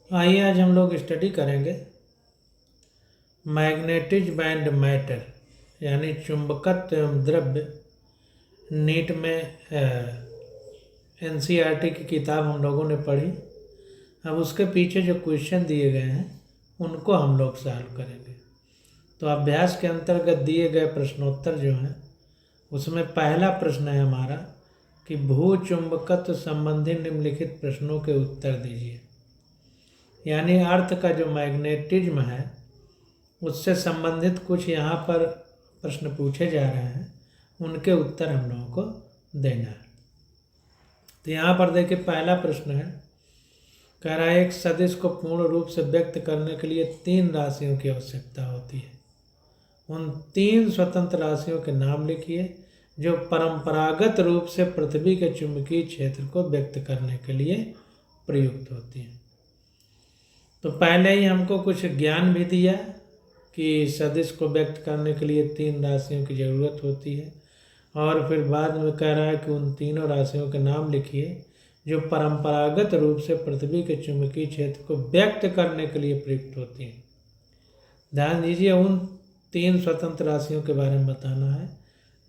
आइए आज हम लोग स्टडी करेंगे मैग्नेटिज्म एंड मैटर यानी चुंबकत्व एवं द्रव्य। नीट में एनसीईआरटी की किताब हम लोगों ने पढ़ी। अब उसके पीछे जो क्वेश्चन दिए गए हैं उनको हम लोग सॉल्व करेंगे। तो अभ्यास के अंतर्गत दिए गए प्रश्नोत्तर जो हैं उसमें पहला प्रश्न है हमारा कि भू चुंबकत्व संबंधी निम्नलिखित प्रश्नों के उत्तर दीजिए। यानी अर्थ का जो मैग्नेटिज्म है उससे संबंधित कुछ यहाँ पर प्रश्न पूछे जा रहे हैं, उनके उत्तर हम लोगों को देना है। तो यहाँ पर देखिए पहला प्रश्न है, कह रहा है एक सदिश को पूर्ण रूप से व्यक्त करने के लिए 3 राशियों की आवश्यकता होती है। उन 3 स्वतंत्र राशियों के नाम लिखिए जो परंपरागत रूप से पृथ्वी के चुंबकीय क्षेत्र को व्यक्त करने के लिए प्रयुक्त होती हैं। तो पहले ही हमको कुछ ज्ञान भी दिया कि सदिश को व्यक्त करने के लिए 3 राशियों की ज़रूरत होती है, और फिर बाद में कह रहा है कि उन तीनों राशियों के नाम लिखिए जो परंपरागत रूप से पृथ्वी के चुंबकीय क्षेत्र को व्यक्त करने के लिए प्रयुक्त होती हैं। ध्यान दीजिए, उन 3 स्वतंत्र राशियों के बारे में बताना है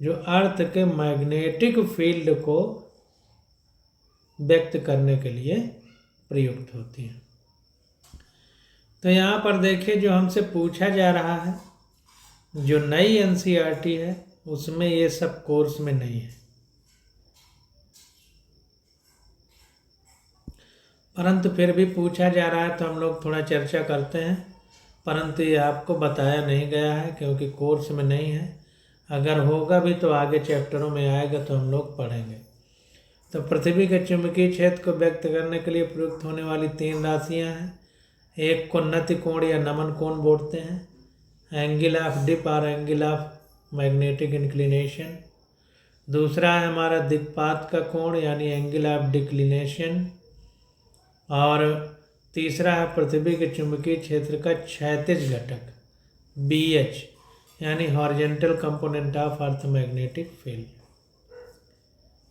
जो अर्थ के मैग्नेटिक फील्ड को व्यक्त करने के लिए प्रयुक्त होती हैं। तो यहाँ पर देखिए जो हमसे पूछा जा रहा है, जो नई एनसीईआरटी है उसमें ये सब कोर्स में नहीं है, परंतु फिर भी पूछा जा रहा है तो हम लोग थोड़ा चर्चा करते हैं। परंतु ये आपको बताया नहीं गया है क्योंकि कोर्स में नहीं है। अगर होगा भी तो आगे चैप्टरों में आएगा तो हम लोग पढ़ेंगे। तो पृथ्वी के चुंबकीय क्षेत्र को व्यक्त करने के लिए प्रयुक्त होने वाली 3 राशियाँ हैं। एक को नति कोण या नमन कोण बोलते हैं, एंगल ऑफ डिप और एंगल ऑफ मैग्नेटिक इंक्लिनेशन। दूसरा है हमारा दिक्पात का कोण यानी एंगल ऑफ डिक्लिनेशन। और तीसरा है पृथ्वी के चुंबकीय क्षेत्र का क्षैतिज घटक BH यानी horizontal component of earth magnetic field.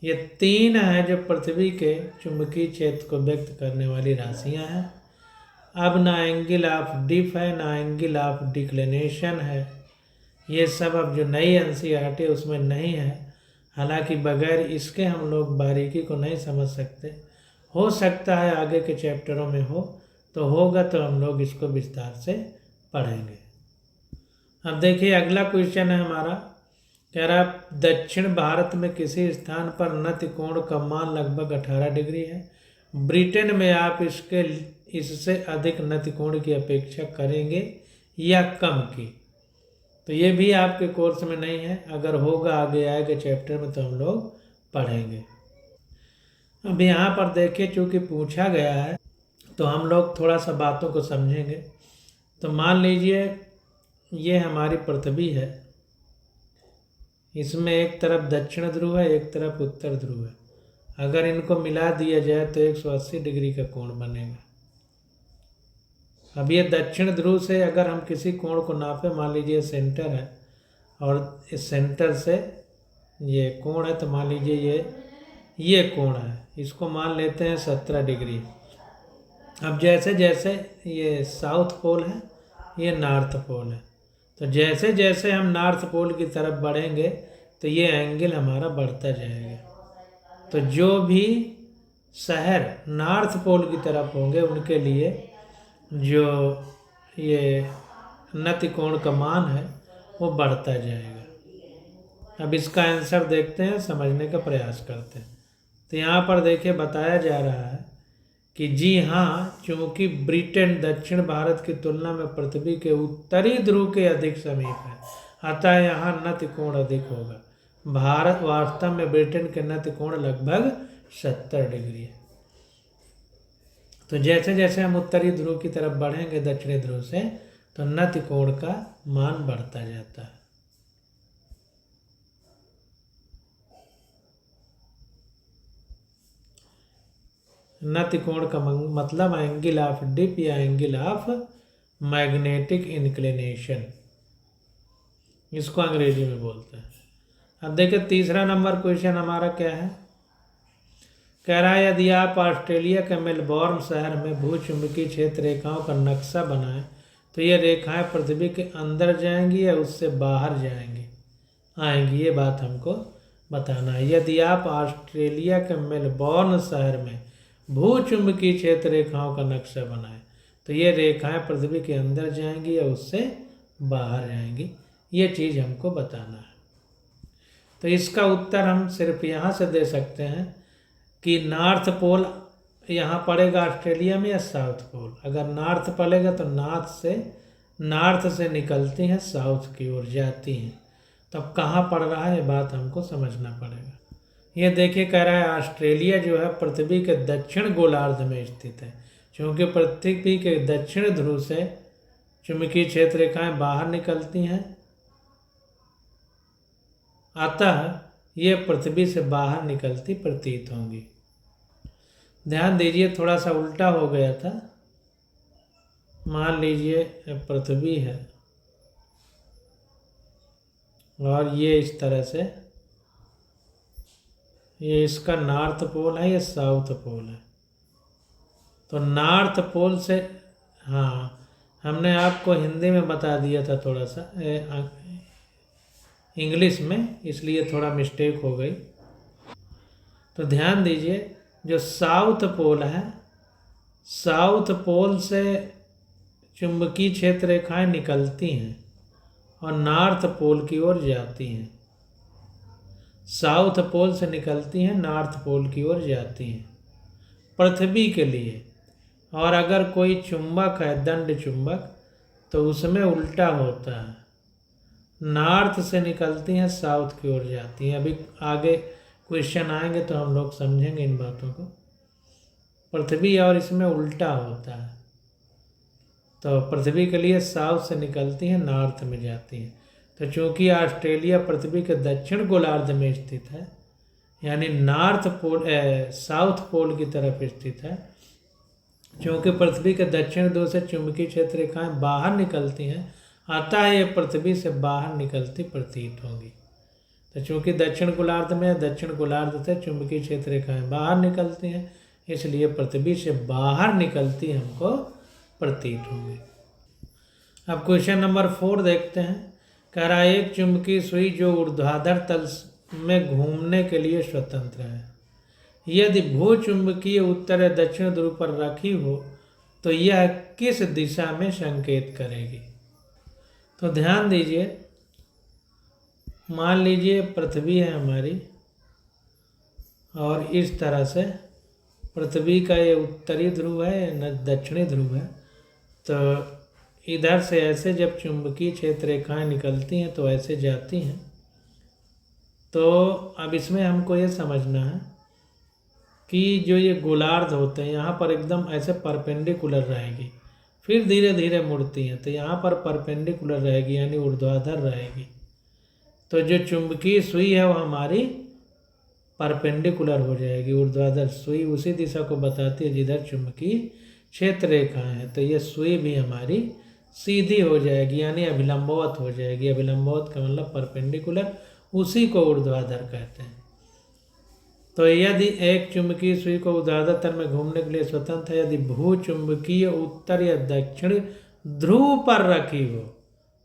ये 3 हैं जो पृथ्वी के चुंबकीय क्षेत्र को व्यक्त करने वाली राशियां हैं। अब ना एंगल ऑफ डिप है ना एंगल ऑफ डिक्लिनेशन है, ये सब अब जो नई एनसीईआरटी है उसमें नहीं है। हालांकि बगैर इसके हम लोग बारीकी को नहीं समझ सकते। हो सकता है आगे के चैप्टरों में हो, तो होगा तो हम लोग इसको विस्तार से पढ़ेंगे। अब देखिए अगला क्वेश्चन है हमारा, कह रहा है दक्षिण भारत में किसी स्थान पर नति कोण का मान लगभग 18 डिग्री है। ब्रिटेन में आप इससे अधिक नति कोण की अपेक्षा करेंगे या कम की। तो ये भी आपके कोर्स में नहीं है, अगर होगा आगे आएगा चैप्टर में तो हम लोग पढ़ेंगे। अब यहाँ पर देखिए चूँकि पूछा गया है तो हम लोग थोड़ा सा बातों को समझेंगे। तो मान लीजिए ये हमारी पृथ्वी है, इसमें एक तरफ दक्षिण ध्रुव है एक तरफ उत्तर ध्रुव है। अगर इनको मिला दिया जाए तो 180 डिग्री का कोण बनेगा। अब ये दक्षिण ध्रुव से अगर हम किसी कोण को नापें, मान लीजिए सेंटर है और इस सेंटर से ये कोण है, तो मान लीजिए ये कोण है, इसको मान लेते हैं 17 डिग्री। अब जैसे जैसे ये साउथ पोल है ये नॉर्थ पोल है, तो जैसे जैसे हम नॉर्थ पोल की तरफ बढ़ेंगे तो ये एंगल हमारा बढ़ता जाएगा। तो जो भी शहर नॉर्थ पोल की तरफ होंगे उनके लिए जो ये नति कोण का मान है वो बढ़ता जाएगा। अब इसका आंसर देखते हैं, समझने का प्रयास करते हैं। तो यहाँ पर देखिए बताया जा रहा है कि जी हाँ, चूँकि ब्रिटेन दक्षिण भारत की तुलना में पृथ्वी के उत्तरी ध्रुव के अधिक समीप है, अतः यहाँ नति कोण अधिक होगा। भारत वास्तव में ब्रिटेन के नति कोण लगभग 70 डिग्री है। तो जैसे जैसे हम उत्तरी ध्रुव की तरफ बढ़ेंगे दक्षिणी ध्रुव से, तो नति कोण का मान बढ़ता जाता है। नति कोण का मतलब एंगल ऑफ डिप या एंगल ऑफ मैग्नेटिक इंक्लिनेशन, इसको अंग्रेजी में बोलते हैं। अब देखिए तीसरा नंबर क्वेश्चन हमारा क्या है, कह रहा है यदि आप ऑस्ट्रेलिया के मेलबोर्न शहर में भूचुंबकीय क्षेत्र रेखाओं का नक्शा बनाएं तो ये रेखाएं पृथ्वी के अंदर जाएंगी या उससे बाहर आएंगी, ये बात हमको बताना है। यदि आप ऑस्ट्रेलिया के मेलबोर्न शहर में भूचुंबकीय क्षेत्र रेखाओं का नक्शा बनाएं तो ये रेखाएं पृथ्वी के अंदर जाएंगी या उससे बाहर जाएंगी, ये चीज़ हमको बताना है। तो इसका उत्तर हम सिर्फ यहाँ से दे सकते हैं कि नॉर्थ पोल यहाँ पड़ेगा ऑस्ट्रेलिया में या साउथ पोल। अगर नॉर्थ पड़ेगा तो नॉर्थ से निकलती हैं साउथ की ओर जाती हैं। तब कहाँ पड़ रहा है ये बात हमको समझना पड़ेगा। ये देखिए कह रहा है ऑस्ट्रेलिया जो है पृथ्वी के दक्षिण गोलार्ध में स्थित है। क्योंकि पृथ्वी के दक्षिण ध्रुव से चुंबकीय क्षेत्र रेखाएं बाहर निकलती हैं, अतः ये पृथ्वी से बाहर निकलती प्रतीत होंगी। ध्यान दीजिए थोड़ा सा उल्टा हो गया था। मान लीजिए पृथ्वी है और ये इस तरह से, ये इसका नॉर्थ पोल है, ये साउथ पोल है। तो नॉर्थ पोल से, हाँ हमने आपको हिंदी में बता दिया था थोड़ा सा इंग्लिश में, इसलिए थोड़ा मिस्टेक हो गई। तो ध्यान दीजिए जो साउथ पोल है, साउथ पोल से चुंबकीय क्षेत्र रेखाएं निकलती हैं और नॉर्थ पोल की ओर जाती हैं। साउथ पोल से निकलती हैं, नॉर्थ पोल की ओर जाती हैं पृथ्वी के लिए। और अगर कोई चुंबक है दंड चुंबक तो उसमें उल्टा होता है, नॉर्थ से निकलती हैं साउथ की ओर जाती हैं। अभी आगे क्वेश्चन आएंगे तो हम लोग समझेंगे इन बातों को। पृथ्वी और इसमें उल्टा होता है। तो पृथ्वी के लिए साउथ से निकलती हैं, नॉर्थ में जाती हैं। तो चूंकि ऑस्ट्रेलिया पृथ्वी के दक्षिण गोलार्ध में स्थित है, यानी नॉर्थ पोल साउथ पोल की तरफ स्थित है, क्योंकि पृथ्वी के दक्षिण ध्रुव से चुंबकीय क्षेत्र रेखाएं बाहर निकलती हैं, अतः ये पृथ्वी से बाहर निकलती प्रतीत होंगी। तो चूंकि दक्षिण गोलार्ध में, दक्षिण गोलार्ध से चुंबकीय क्षेत्र रेखाएं बाहर निकलती हैं, इसलिए पृथ्वी से बाहर निकलती हमको प्रतीत होंगी। अब क्वेश्चन नंबर 4 देखते हैं। कह रहा है एक चुंबकीय सुई जो ऊर्ध्वाधर तल में घूमने के लिए स्वतंत्र है, यदि भूचुंबकीय उत्तर या दक्षिण ध्रुव पर रखी हो तो यह किस दिशा में संकेत करेगी। तो ध्यान दीजिए, मान लीजिए पृथ्वी है हमारी और इस तरह से पृथ्वी का ये उत्तरी ध्रुव है न दक्षिणी ध्रुव है। तो इधर से ऐसे जब चुंबकीय क्षेत्र रेखाएं निकलती हैं तो ऐसे जाती हैं। तो अब इसमें हमको ये समझना है कि जो ये गोलार्ध होते हैं यहाँ पर एकदम ऐसे परपेंडिकुलर रहेगी, फिर धीरे धीरे मुड़ती हैं। तो यहाँ पर परपेंडिकुलर रहेगी यानी ऊर्ध्वाधर रहेगी। तो जो चुंबकीय सुई है वो हमारी परपेंडिकुलर हो जाएगी। ऊर्ध्वाधर सुई उसी दिशा को बताती है जिधर चुंबकीय क्षेत्र रेखाएं हैं। तो ये सुई भी हमारी सीधी हो जाएगी यानी अभिलंबवत हो जाएगी। अभिलंबवत का मतलब परपेंडिकुलर, उसी को ऊर्ध्वाधर कहते हैं। तो यदि एक चुंबकीय सुई को ऊर्ध्वाधर तल में घूमने के लिए स्वतंत्र है, यदि भूचुंबकीय उत्तर या दक्षिण ध्रुव पर रखी हो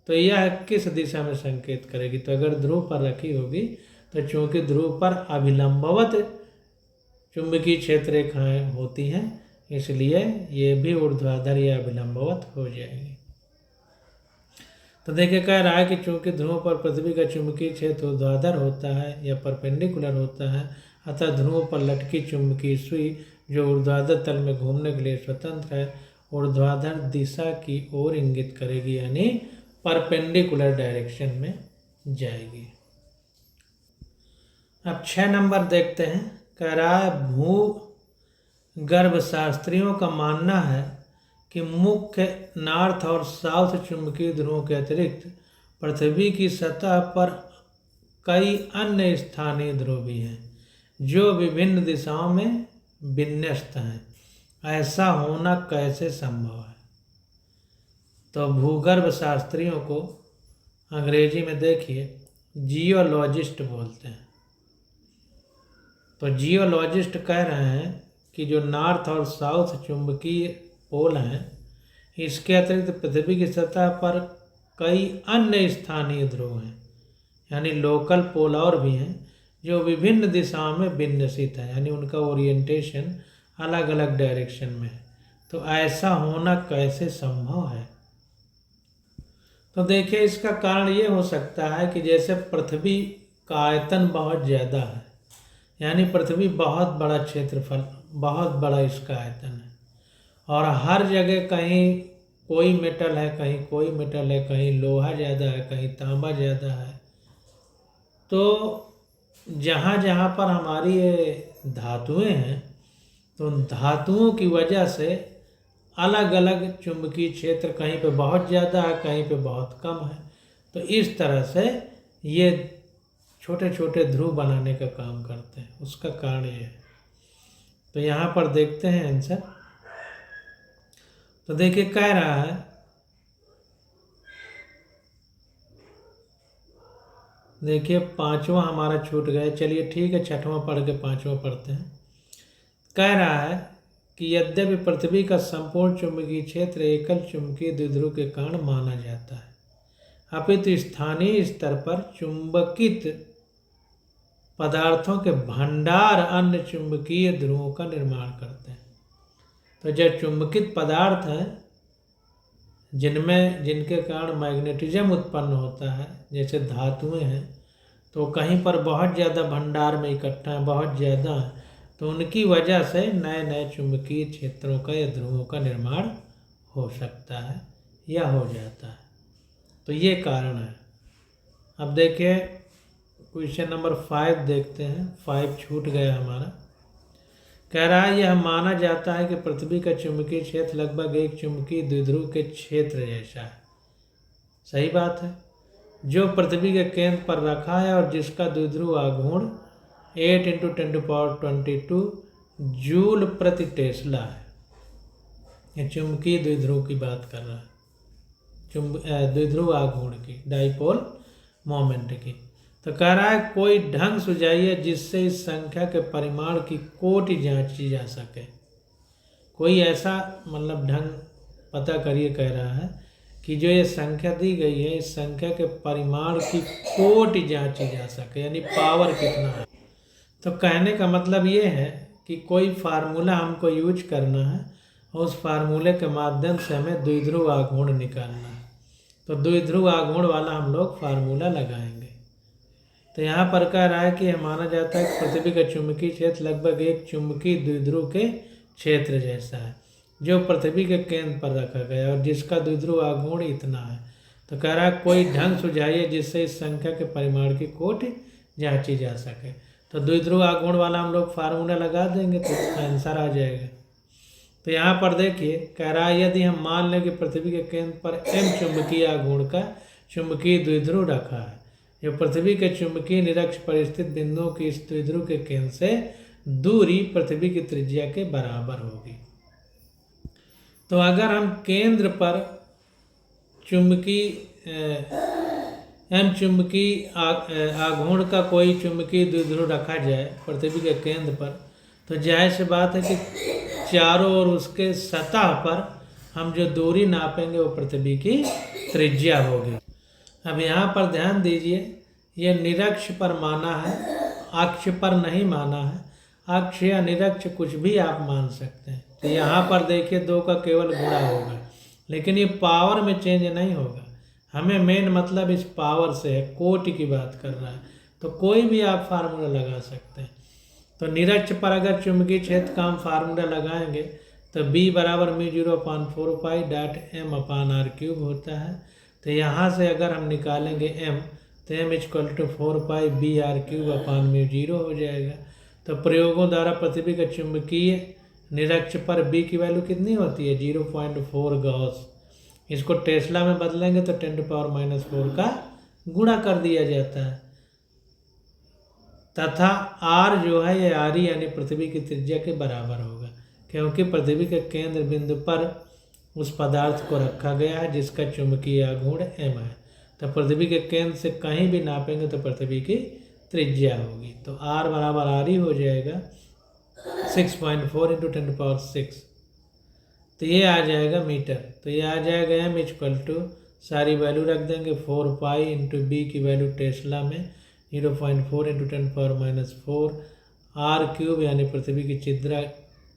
तो यह किस दिशा में संकेत करेगी। तो अगर ध्रुव पर रखी होगी तो चूंकि ध्रुव पर अभिलंबवत चुंबकीय क्षेत्र रेखाएं होती हैं, इसलिए ये भी ऊर्ध्वाधर या अभिलंबवत हो जाएगी। तो देखिए कह रहा है कि चूंकि ध्रुव पर पृथ्वी का चुंबकीय क्षेत्र ऊर्ध्वाधर होता है या परपेंडिकुलर होता है, अतः ध्रुव पर लटकी चुंबकीय सुई जो ऊर्ध्वाधर तल में घूमने के लिए स्वतंत्र है, ऊर्ध्वाधर दिशा की ओर इंगित करेगी यानी परपेंडिकुलर डायरेक्शन में जाएगी। अब 6 नंबर देखते हैं। कह रहा है भूगर्भशास्त्रियों का मानना है कि मुख्य नॉर्थ और साउथ चुंबकीय ध्रुवों के अतिरिक्त पृथ्वी की सतह पर कई अन्य स्थानीय ध्रुव भी हैं जो विभिन्न दिशाओं में विन्यस्त हैं। ऐसा होना कैसे संभव है। तो भूगर्भ शास्त्रियों को अंग्रेजी में देखिए जियोलॉजिस्ट बोलते हैं। तो जियोलॉजिस्ट कह रहे हैं कि जो नॉर्थ और साउथ चुंबकीय पोल हैं, इसके अतिरिक्त पृथ्वी की सतह पर कई अन्य स्थानीय ध्रुव हैं, यानी लोकल पोल और भी हैं, जो विभिन्न दिशाओं में विन्यसित है, यानी उनका ओरिएंटेशन अलग अलग डायरेक्शन में है। तो ऐसा होना कैसे संभव है? तो देखिए, इसका कारण ये हो सकता है कि जैसे पृथ्वी का आयतन बहुत ज़्यादा है, यानी पृथ्वी बहुत बड़ा क्षेत्रफल, बहुत बड़ा इसका आयतन है, और हर जगह कहीं कोई मेटल है, कहीं कोई मेटल है, कहीं लोहा ज़्यादा है, कहीं तांबा ज़्यादा है। तो जहाँ जहाँ पर हमारी ये धातुएं हैं, तो उन धातुओं की वजह से अलग अलग चुंबकीय क्षेत्र, कहीं पे बहुत ज़्यादा है, कहीं पे बहुत कम है। तो इस तरह से ये छोटे छोटे ध्रुव बनाने का काम करते हैं, उसका कारण ये है। तो यहाँ पर देखते हैं आंसर। तो देखिए, कह रहा है देखिए, पांचवा हमारा छूट गया, चलिए ठीक है, छठवां पढ़ के पांचवा पढ़ते हैं। कह रहा है कि यद्यपि पृथ्वी का संपूर्ण चुंबकीय क्षेत्र एकल चुंबकीय द्विध्रुव के कारण माना जाता है, अपितु स्थानीय स्तर पर चुंबकित पदार्थों के भंडार अन्य चुंबकीय ध्रुवों का निर्माण करते हैं। तो जो चुंबकित पदार्थ हैं, जिनके कारण मैग्नेटिज्म उत्पन्न होता है, जैसे धातुएं हैं, तो कहीं पर बहुत ज़्यादा भंडार में इकट्ठा है, बहुत ज़्यादा है, तो उनकी वजह से नए नए चुंबकीय क्षेत्रों का या ध्रुवों का निर्माण हो सकता है या हो जाता है। तो ये कारण है। अब देखिए, क्वेश्चन नंबर 5 देखते हैं। 5 छूट गया हमारा। कह रहा है, यह माना जाता है कि पृथ्वी का चुंबकीय क्षेत्र लगभग एक चुंबकीय द्विध्रुव के क्षेत्र जैसा है। सही बात है। जो पृथ्वी के केंद्र पर रखा है और जिसका द्विध्रुव आघूर्ण 8 × 10⁻22 जूल प्रति टेस्ला है। ये चुंबकीय द्विध्रुव की बात कर रहा है, द्विध्रुव आघूर्ण की, डाइपोल मोमेंट की। तो कह रहा है, कोई ढंग सुझाइए जिससे इस संख्या के परिमाण की कोटि जांची जा सके। कोई ऐसा मतलब ढंग पता करिए, कह रहा है कि जो ये संख्या दी गई है, इस संख्या के परिमाण की कोटि जांची जा सके, यानी पावर कितना है। तो कहने का मतलब ये है कि कोई फार्मूला हमको यूज करना है और उस फार्मूले के माध्यम से हमें द्विध्रुव आघूर्ण निकालना है। तो द्विध्रुव आघूर्ण वाला हम लोग फार्मूला लगाएंगे। तो यहाँ पर कह रहा है कि यह माना जाता है कि पृथ्वी का चुंबकीय क्षेत्र लगभग एक चुंबकीय द्विध्रुव के क्षेत्र जैसा है, जो पृथ्वी के केंद्र पर रखा गया और जिसका द्विध्रुव आघूर्ण इतना है। तो कह रहा है, कोई ढंग सुझाइए जिससे इस संख्या के परिमाण की कोटि जांची जा सके। तो द्विध्रुव आघूर्ण वाला हम लोग फार्मूला लगा देंगे तो आंसर आ जाएगा। तो यहाँ पर देखिए, कह रहा है, यदि हम मान लें कि पृथ्वी के केंद्र पर m चुंबकीय आघूर्ण का चुंबकीय द्विध्रुव रखा है, जो पृथ्वी के चुंबकीय निरक्ष पर स्थित बिंदुओं की इस द्विध्रुव के केंद्र से दूरी पृथ्वी की त्रिज्या के बराबर होगी। तो अगर हम केंद्र पर चुंबकीय आघूर्ण का कोई चुंबकीय द्विध्रुव रखा जाए पृथ्वी के केंद्र पर, तो जाहिर सी बात है कि चारों ओर उसके सतह पर हम जो दूरी नापेंगे वो पृथ्वी की त्रिज्या होगी। अब यहाँ पर ध्यान दीजिए, ये निरक्ष पर माना है, अक्ष पर नहीं माना है। अक्ष या निरक्ष कुछ भी आप मान सकते हैं। तो यहाँ पर देखिए 2 का केवल गुणा होगा, लेकिन ये पावर में चेंज नहीं होगा। हमें मेन मतलब इस पावर से है, कोटि की बात कर रहा है। तो कोई भी आप फार्मूला लगा सकते हैं। तो निरक्ष पर अगर चुंबकीय क्षेत्र का हम फार्मूला लगाएंगे तो B = μ0/4π.m/r³ होता है। तो यहाँ से अगर हम निकालेंगे m, तो m = 4π/BR³ हो जाएगा। तो प्रयोगों द्वारा पृथ्वी का चुंबकीय निरक्ष पर B की वैल्यू कितनी होती है? 0.4 गॉस। इसको टेस्ला में बदलेंगे तो 10⁻⁻4 का गुणा कर दिया जाता है। तथा R जो है ये RE यानी पृथ्वी की त्रिज्या के बराबर होगा, क्योंकि पृथ्वी के केंद्र बिंदु पर उस पदार्थ को रखा गया है जिसका चुंबकीय आघूर्ण m है। तो पृथ्वी के केंद्र से कहीं भी नापेंगे तो पृथ्वी की त्रिज्या होगी। तो r बराबर r ही हो जाएगा 6.4 × 10⁶। तो ये आ जाएगा मीटर। तो ये आ जाएगा m इक्वल टू, सारी वैल्यू रख देंगे, 4 पाई इंटू बी की वैल्यू टेस्ला में 0.4 × 10⁻⁴ r³ यानी पृथ्वी की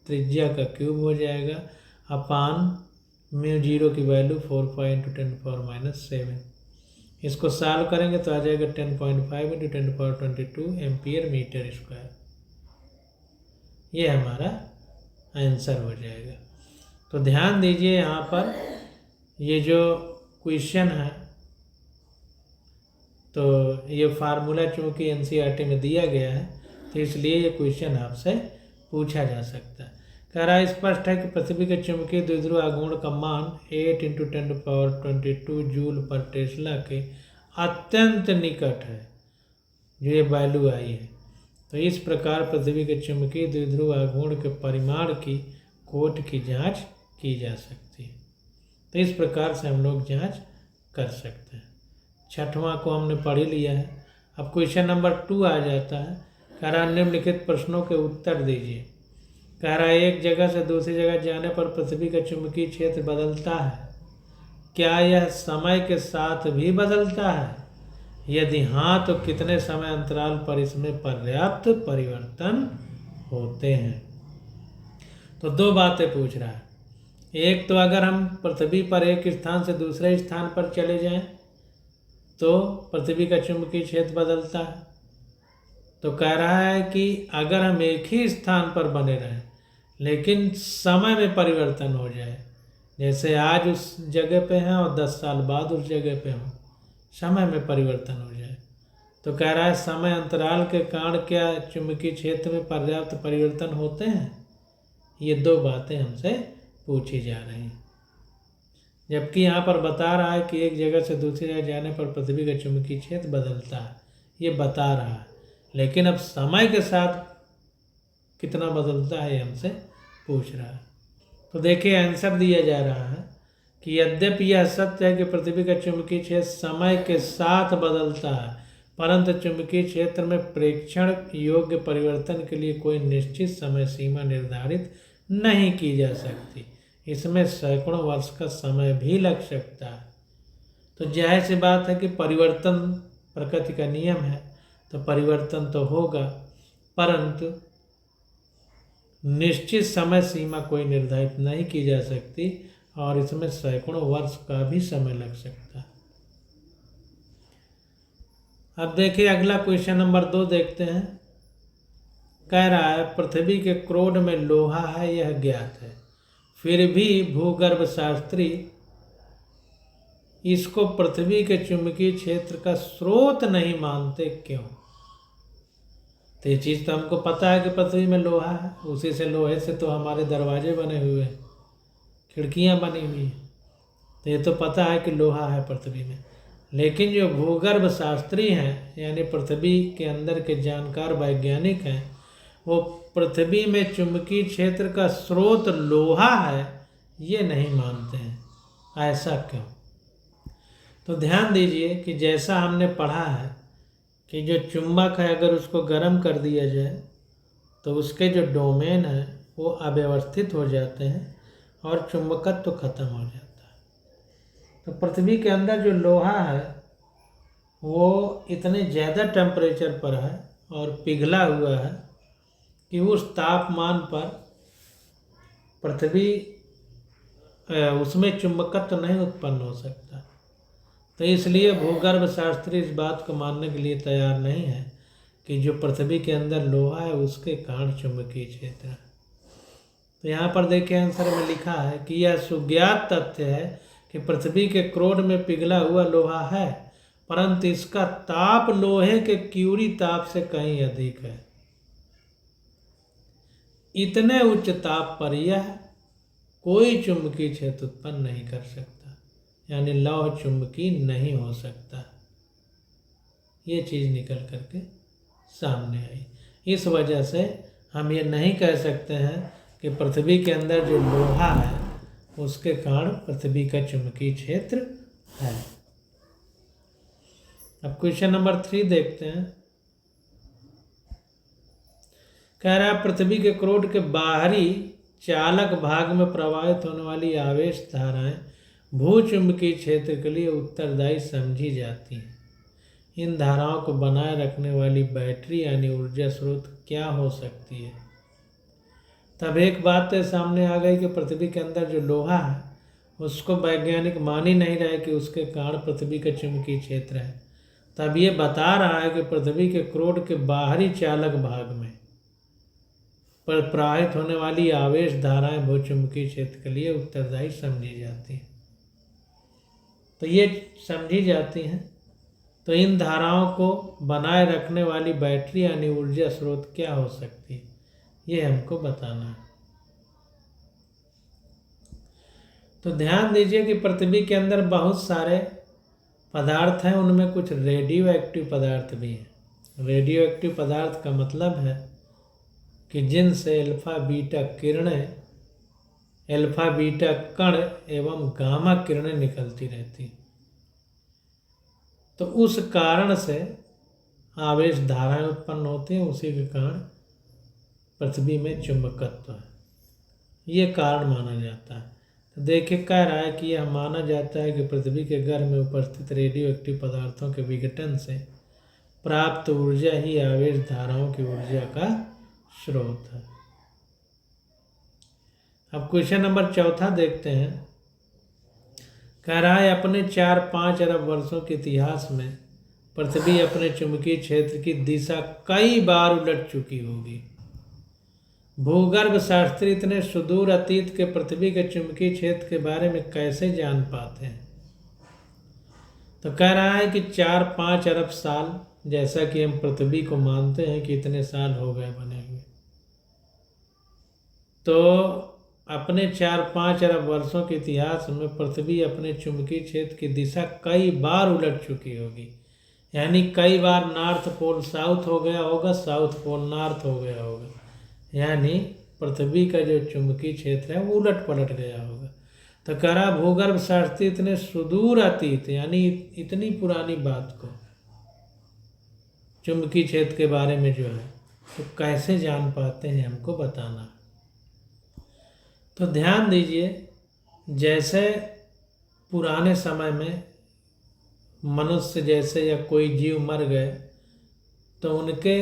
त्रिज्या का क्यूब हो जाएगा, अपान μ0 की वैल्यू 4 पाई × 10⁻⁷। इसको सॉल्व करेंगे तो आ जाएगा 10.5 × 10⁻22 एम्पियर मीटर स्क्वायर। ये हमारा आंसर हो जाएगा। तो ध्यान दीजिए यहाँ पर ये जो क्वेश्चन है, तो ये फार्मूला चूँकि एनसीईआरटी में दिया गया है तो इसलिए ये क्वेश्चन आपसे पूछा जा सकता है। कह रहा है स्पष्ट है कि पृथ्वी के चुंबकीय द्विध्रुव आघूर्ण का मान 8 × 10⁻22 जूल पर टेस्ला के अत्यंत निकट है, जो ये वैल्यू आई है। तो इस प्रकार पृथ्वी के चुंबकीय द्विध्रुव आघूर्ण के परिमाण की कोट की जांच की जा सकती है। तो इस प्रकार से हम लोग जांच कर सकते हैं। छठवां को हमने पढ़ ही लिया है। अब क्वेश्चन नंबर 2 आ जाता है। कह रहा है निम्नलिखित प्रश्नों के उत्तर दीजिए। कह रहा है एक जगह से दूसरी जगह जाने पर पृथ्वी का चुंबकीय क्षेत्र बदलता है, क्या यह समय के साथ भी बदलता है? यदि हाँ तो कितने समय अंतराल पर इसमें पर्याप्त परिवर्तन होते हैं? तो दो बातें पूछ रहा है। एक तो अगर हम पृथ्वी पर एक स्थान से दूसरे स्थान पर चले जाएं तो पृथ्वी का चुंबकीय क्षेत्र बदलता है। तो कह रहा है कि अगर हम एक ही स्थान पर बने रहें लेकिन समय में परिवर्तन हो जाए, जैसे आज उस जगह पे हैं और 10 साल बाद उस जगह पे हों, समय में परिवर्तन हो जाए, तो कह रहा है समय अंतराल के कारण क्या चुंबकीय क्षेत्र में पर्याप्त परिवर्तन होते हैं? ये दो बातें हमसे पूछी जा रही हैं। जबकि यहाँ पर बता रहा है कि एक जगह से दूसरी जगह जाने पर पृथ्वी का चुंबकीय क्षेत्र बदलता है, ये बता रहा है, लेकिन अब समय के साथ कितना बदलता है हमसे पूछ रहा है। तो देखिए आंसर दिया जा रहा है कि यद्यपि यह सत्य है कि पृथ्वी का चुंबकीय क्षेत्र समय के साथ बदलता है, परंतु चुंबकीय क्षेत्र में प्रेक्षण योग्य परिवर्तन के लिए कोई निश्चित समय सीमा निर्धारित नहीं की जा सकती। इसमें सैकड़ों वर्ष का समय भी लग सकता है। तो जाहिर सी बात है कि परिवर्तन प्रकृति का नियम है, तो परिवर्तन तो होगा, परंतु निश्चित समय सीमा कोई निर्धारित नहीं की जा सकती और इसमें सैकड़ों वर्ष का भी समय लग सकता है। अब देखिए अगला क्वेश्चन नंबर 2 देखते हैं। कह रहा है पृथ्वी के क्रोड में लोहा है, यह ज्ञात है, फिर भी भूगर्भ शास्त्री इसको पृथ्वी के चुंबकीय क्षेत्र का स्रोत नहीं मानते, क्यों? तो ये चीज़ तो हमको पता है कि पृथ्वी में लोहा है, उसी से लोहे से तो हमारे दरवाजे बने हुए हैं, खिड़कियां बनी हुई हैं, तो ये तो पता है कि लोहा है पृथ्वी में। लेकिन जो भूगर्भ शास्त्री हैं यानी पृथ्वी के अंदर के जानकार वैज्ञानिक हैं, वो पृथ्वी में चुंबकीय क्षेत्र का स्रोत लोहा है ये नहीं मानते हैं। ऐसा क्यों? तो ध्यान दीजिए कि जैसा हमने पढ़ा है कि जो चुंबक है अगर उसको गर्म कर दिया जाए तो उसके जो डोमेन है वो अव्यवस्थित हो जाते हैं और चुंबकत्व तो खत्म हो जाता है। तो पृथ्वी के अंदर जो लोहा है वो इतने ज़्यादा टेम्परेचर पर है और पिघला हुआ है कि उस तापमान पर पृथ्वी उसमें चुंबकत्व नहीं उत्पन्न हो सकता। तो इसलिए भूगर्भ शास्त्री इस बात को मानने के लिए तैयार नहीं है कि जो पृथ्वी के अंदर लोहा है उसके कारण चुंबकीय क्षेत्र है। तो यहाँ पर देखिए आंसर में लिखा है कि यह सुज्ञात तथ्य है कि पृथ्वी के क्रोड में पिघला हुआ लोहा है, परंतु इसका ताप लोहे के क्यूरी ताप से कहीं अधिक है। इतने उच्च ताप पर यह कोई चुंबकीय क्षेत्र उत्पन्न नहीं कर सकता, यानी लौह चुंबकीय नहीं हो सकता। ये चीज़ निकल करके सामने आई। इस वजह से हम ये नहीं कह सकते हैं कि पृथ्वी के अंदर जो लोहा है उसके कारण पृथ्वी का चुंबकीय क्षेत्र है। अब क्वेश्चन नंबर 3 देखते हैं। कह रहा है पृथ्वी के क्रोड के बाहरी चालक भाग में प्रवाहित होने वाली आवेश धाराएं भूचुंबकीय क्षेत्र के लिए उत्तरदायी समझी जाती हैं। इन धाराओं को बनाए रखने वाली बैटरी यानी ऊर्जा स्रोत क्या हो सकती है? तब एक बात तो सामने आ गई कि पृथ्वी के अंदर जो लोहा है उसको वैज्ञानिक मान ही नहीं रहे कि उसके कारण पृथ्वी का चुंबकीय क्षेत्र है। तब ये बता रहा है कि पृथ्वी के क्रोड के बाहरी चालक भाग में पर प्रवाहित होने वाली आवेश धाराएं भूचुंबकीय क्षेत्र के लिए उत्तरदायी समझी जाती हैं। तो ये समझी जाती हैं। तो इन धाराओं को बनाए रखने वाली बैटरी यानी ऊर्जा स्रोत क्या हो सकती है, ये हमको बताना है। तो ध्यान दीजिए कि पृथ्वी के अंदर बहुत सारे पदार्थ हैं, उनमें कुछ रेडियो एक्टिव पदार्थ भी हैं। रेडियो एक्टिव पदार्थ का मतलब है कि जिनसे अल्फा बीटा किरणें, अल्फा बीटा कण एवं गामा किरणें निकलती रहती, तो उस कारण से आवेश धाराएं उत्पन्न होती हैं। उसी के कारण पृथ्वी में चुंबकत्व है, ये कारण माना जाता है। तो देखिए कह रहा है कि यह माना जाता है कि पृथ्वी के गर्भ में उपस्थित रेडियो एक्टिव पदार्थों के विघटन से प्राप्त ऊर्जा ही आवेश धाराओं की ऊर्जा का स्रोत है। अब क्वेश्चन नंबर 4 देखते हैं। कह रहा है अपने 4-5 अरब वर्षों के इतिहास में पृथ्वी अपने चुंबकीय क्षेत्र की दिशा कई बार उलट चुकी होगी। भूगर्भ शास्त्री इतने सुदूर अतीत के पृथ्वी के चुंबकीय क्षेत्र के बारे में कैसे जान पाते हैं? तो कह रहा है कि 4-5 अरब साल, जैसा कि हम पृथ्वी को मानते हैं कि इतने साल हो गए बने हुए, तो अपने 4-5 अरब वर्षों के इतिहास में पृथ्वी अपने चुंबकीय क्षेत्र की दिशा कई बार उलट चुकी होगी। यानी कई बार नॉर्थ पोल साउथ हो गया होगा, साउथ पोल नॉर्थ हो गया होगा, यानी पृथ्वी का जो चुंबकीय क्षेत्र है वो उलट पलट गया होगा। तो कह रहा भूगर्भ शास्त्री इतने सुदूर अतीत यानी इतनी पुरानी बात को, चुंबकीय क्षेत्र के बारे में जो है तो कैसे जान पाते हैं, हमको बताना। तो ध्यान दीजिए, जैसे पुराने समय में मनुष्य जैसे या कोई जीव मर गए तो उनके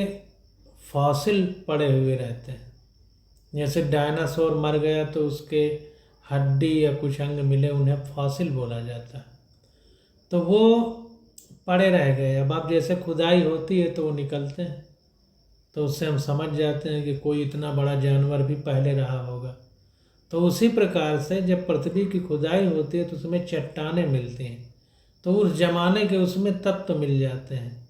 फॉसिल पड़े हुए रहते हैं। जैसे डायनासोर मर गया तो उसके हड्डी या कुछ अंग मिले, उन्हें फॉसिल बोला जाता है। तो वो पड़े रह गए। अब आप जैसे खुदाई होती है तो वो निकलते हैं, तो उससे हम समझ जाते हैं कि कोई इतना बड़ा जानवर भी पहले रहा होगा। तो उसी प्रकार से जब पृथ्वी की खुदाई होती है तो उसमें चट्टानें मिलती हैं, तो उस जमाने के उसमें तत्व मिल जाते हैं।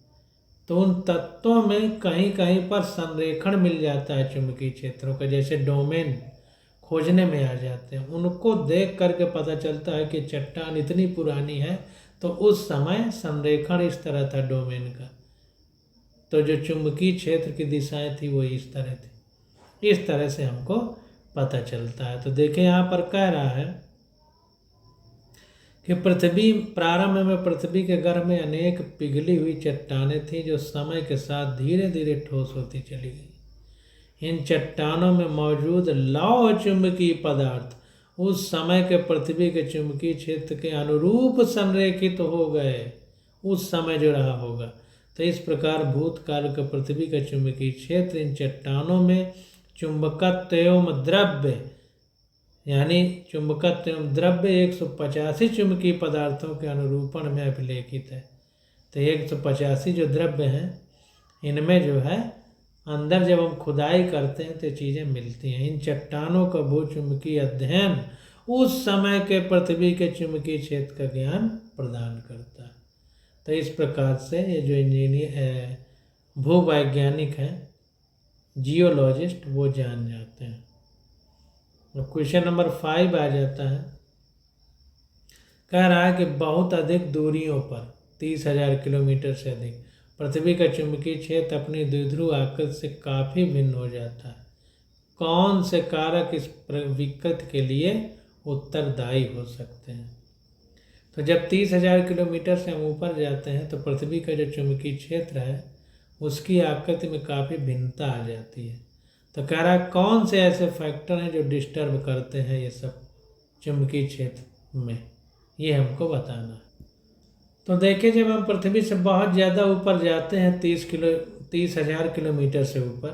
तो उन तत्वों में कहीं कहीं पर संरेखण मिल जाता है चुंबकीय क्षेत्रों का, जैसे डोमेन खोजने में आ जाते हैं। उनको देख करके पता चलता है कि चट्टान इतनी पुरानी है, तो उस समय संरेखण इस तरह था डोमेन का। तो जो चुंबकीय क्षेत्र की दिशाएं थी वो इस तरह थी। इस तरह से हमको पता चलता है। तो देखें यहाँ पर कह रहा है कि पृथ्वी प्रारंभ में पृथ्वी के गर्भ में अनेक पिघली हुई चट्टानें थीं जो समय के साथ धीरे धीरे ठोस होती चली गई। इन चट्टानों में मौजूद लौह चुंबकीय पदार्थ उस समय के पृथ्वी के चुंबकीय क्षेत्र के अनुरूप संरेखित हो गए, उस समय जो रहा होगा। तो इस प्रकार भूतकाल के पृथ्वी का चुंबकीय क्षेत्र इन चट्टानों में चुंबकत्व एवं द्रव्य यानी चुंबकत्व एवं द्रव्य 185 चुंबकीय पदार्थों के अनुरूपण में अभिलेखित है। तो 185 जो द्रव्य हैं इनमें जो है अंदर जब हम खुदाई करते हैं तो चीज़ें मिलती हैं। इन चट्टानों का भूचुंबकीय अध्ययन उस समय के पृथ्वी के चुंबकीय क्षेत्र का ज्ञान प्रदान करता है। तो इस प्रकार से ये जो इंजीनियर भूवैज्ञानिक हैं, जियोलॉजिस्ट, वो जान जाते हैं। क्वेश्चन नंबर 5 आ जाता है। कह रहा है कि बहुत अधिक दूरियों पर 30,000 किलोमीटर से अधिक पृथ्वी का चुंबकीय क्षेत्र अपनी द्विध्रुव आकृति से काफ़ी भिन्न हो जाता है। कौन से कारक इस विकृति के लिए उत्तरदायी हो सकते हैं? तो जब 30,000 किलोमीटर से हम ऊपर जाते हैं तो पृथ्वी का जो चुंबकीय क्षेत्र है उसकी आकृति में काफ़ी भिन्नता आ जाती है। तो कह रहा है कौन से ऐसे फैक्टर हैं जो डिस्टर्ब करते हैं ये सब चुंबकीय क्षेत्र में, ये हमको बताना है। तो देखिए, जब हम पृथ्वी से बहुत ज़्यादा ऊपर जाते हैं 30,000 किलोमीटर से ऊपर,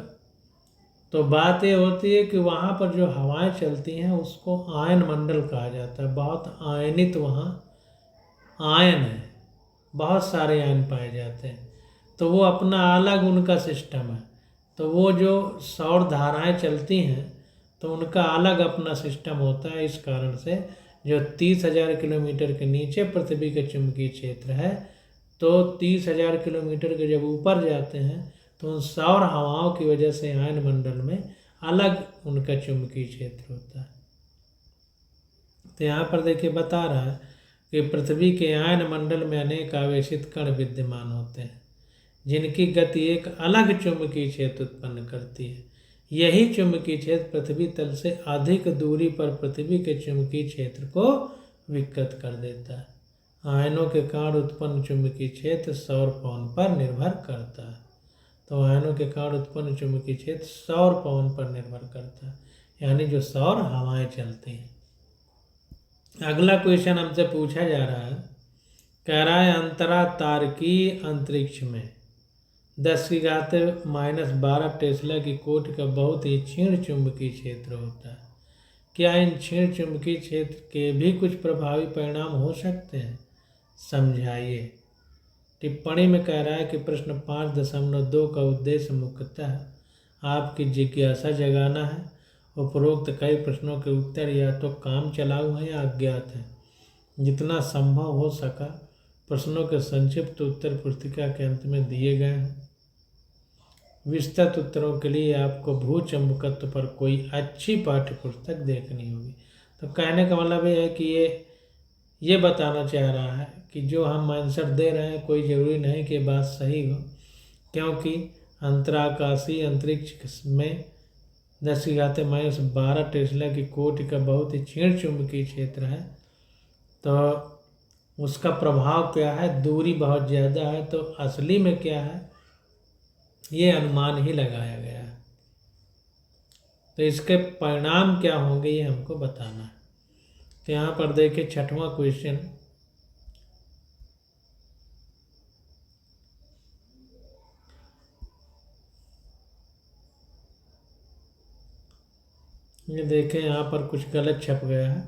तो बात ये होती है कि वहाँ पर जो हवाएं चलती हैं उसको आयन मंडल कहा जाता है। बहुत आयनित वहाँ आयन है, बहुत सारे आयन पाए जाते हैं। तो वो अपना अलग उनका सिस्टम है। तो वो जो सौर धाराएं चलती हैं तो उनका अलग अपना सिस्टम होता है। इस कारण से जो 30,000 किलोमीटर के नीचे पृथ्वी का चुंबकीय क्षेत्र है, तो 30,000 किलोमीटर के जब ऊपर जाते हैं तो उन सौर हवाओं की वजह से आयन मंडल में अलग उनका चुंबकीय क्षेत्र होता है। तो यहाँ पर देखिए बता रहा है कि पृथ्वी के आयन मंडल में अनेक आवेशित कण विद्यमान होते हैं जिनकी गति एक अलग चुंबकीय क्षेत्र उत्पन्न करती है। यही चुंबकीय क्षेत्र पृथ्वी तल से अधिक दूरी पर पृथ्वी के चुंबकीय क्षेत्र को विकृत कर देता है। आयनों के कारण उत्पन्न चुंबकीय क्षेत्र सौर पवन पर निर्भर करता है। तो आयनों के कारण उत्पन्न चुंबकीय क्षेत्र सौर पवन पर निर्भर करता है, यानी जो सौर हवाएं चलती हैं। अगला क्वेश्चन हमसे पूछा जा रहा है, कह रहा है अंतरा तारकीय अंतरिक्ष में 10⁻⁻12 टेस्ला की कोटि का बहुत ही क्षीण चुंबकीय क्षेत्र होता है। क्या इन क्षीण चुंबकीय क्षेत्र के भी कुछ प्रभावी परिणाम हो सकते हैं? समझाइए। टिप्पणी में कह रहा है कि प्रश्न 5.2 का उद्देश्य मुख्यतः आपकी जिज्ञासा जगाना है। उपरोक्त कई प्रश्नों के उत्तर या तो काम चलाऊ हैं या अज्ञात हैं। जितना संभव हो सका प्रश्नों के संक्षिप्त उत्तर पुस्तिका के अंत में दिए गए हैं। विस्तृत उत्तरों के लिए आपको भूचंबकत्व पर कोई अच्छी पाठ्य पुस्तक देखनी होगी। तो कहने का मतलब ये है कि ये बताना चाह रहा है कि जो हम आंसर दे रहे हैं कोई ज़रूरी नहीं कि बात सही हो, क्योंकि अंतराकाशीय अंतरिक्ष में 10⁻12 टेस्ला की कोटि का बहुत ही क्षीण चुंबकीय क्षेत्र है। तो उसका प्रभाव क्या है? दूरी बहुत ज़्यादा है। तो असली में क्या है ये अनुमान ही लगाया गया है। तो इसके परिणाम क्या होंगे ये हमको बताना है। तो यहाँ पर देखिए 6वां क्वेश्चन, ये देखें यहाँ पर कुछ गलत छप गया है।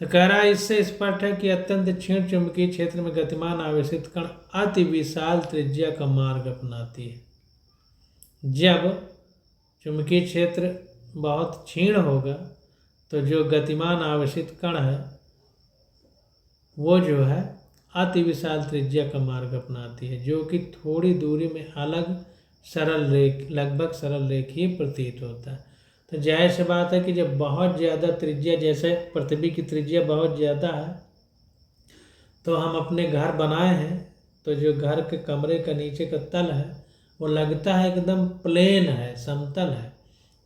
तो कह रहा है इससे स्पष्ट है कि अत्यंत क्षीण चुंबकीय क्षेत्र में गतिमान आवेशित कण अति विशाल त्रिज्या का मार्ग अपनाती है। जब चुंबकीय क्षेत्र बहुत क्षीण होगा तो जो गतिमान आवेशित कण है वो जो है अति विशाल त्रिज्या का मार्ग अपनाती है, जो कि थोड़ी दूरी में लगभग सरल रेखीय प्रतीत होता है। तो जाहिर सी बात है कि जब बहुत ज़्यादा त्रिज्या, जैसे पृथ्वी की त्रिज्या बहुत ज़्यादा है, तो हम अपने घर बनाए हैं तो जो घर के कमरे का नीचे का तल है वो लगता है एकदम प्लेन है, समतल है,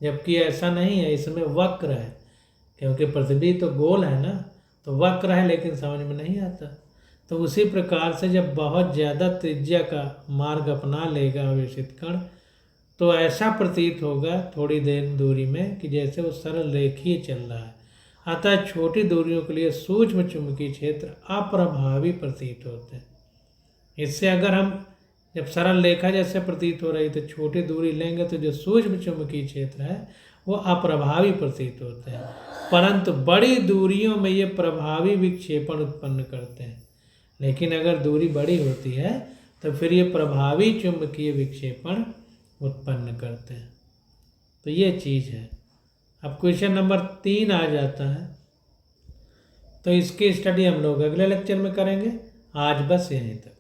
जबकि ऐसा नहीं है, इसमें वक्र है। क्योंकि पृथ्वी तो गोल है ना, तो वक्र है, लेकिन समझ में नहीं आता। तो उसी प्रकार से जब बहुत ज़्यादा त्रिज्या का मार्ग अपना लेगा आवेशित कण, तो ऐसा प्रतीत होगा थोड़ी देर दूरी में कि जैसे वो सरल रेखीय चल रहा है। अतः छोटी दूरियों के लिए सूक्ष्म चुंबकीय क्षेत्र अप्रभावी प्रतीत होते हैं। इससे अगर हम जब सरल रेखा जैसे प्रतीत हो रही तो छोटी दूरी लेंगे तो जो सूक्ष्म चुंबकीय क्षेत्र है वो अप्रभावी प्रतीत होते हैं, परंतु बड़ी दूरियों में ये प्रभावी विक्षेपण उत्पन्न करते हैं। लेकिन अगर दूरी बड़ी होती है तो फिर ये प्रभावी चुंबकीय विक्षेपण उत्पन्न करते हैं। तो ये चीज़ है। अब क्वेश्चन नंबर 3 आ जाता है। तो इसकी स्टडी हम लोग अगले लेक्चर में करेंगे। आज बस यहीं तक।